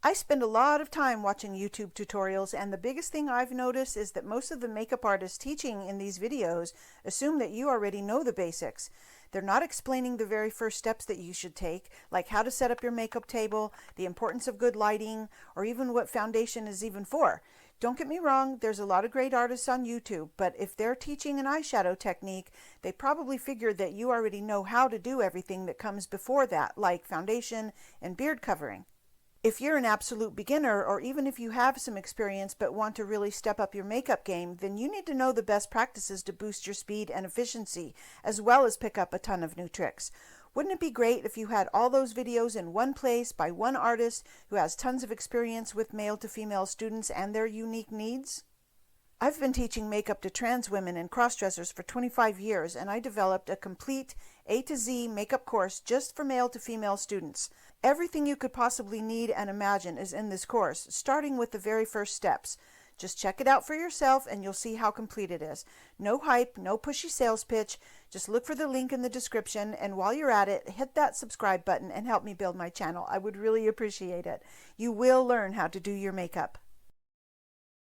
I spend a lot of time watching YouTube tutorials, and the biggest thing I've noticed is that most of the makeup artists teaching in these videos assume that you already know the basics. They're not explaining the very first steps that you should take, like how to set up your makeup table, the importance of good lighting, or even what foundation is even for. Don't get me wrong, there's a lot of great artists on YouTube, but if they're teaching an eyeshadow technique, they probably figured that you already know how to do everything that comes before that, like foundation and beard covering. If you're an absolute beginner, or even if you have some experience but want to really step up your makeup game, then you need to know the best practices to boost your speed and efficiency, as well as pick up a ton of new tricks. Wouldn't it be great if you had all those videos in one place by one artist who has tons of experience with male to female students and their unique needs? I've been teaching makeup to trans women and crossdressers for 25 years, and I developed a complete A to Z makeup course just for male to female students. Everything you could possibly need and imagine is in this course, starting with the very first steps. Just check it out for yourself and you'll see how complete it is. No hype, no pushy sales pitch. Just look for the link in the description, and while you're at it, hit that subscribe button and help me build my channel. I would really appreciate it. You will learn how to do your makeup.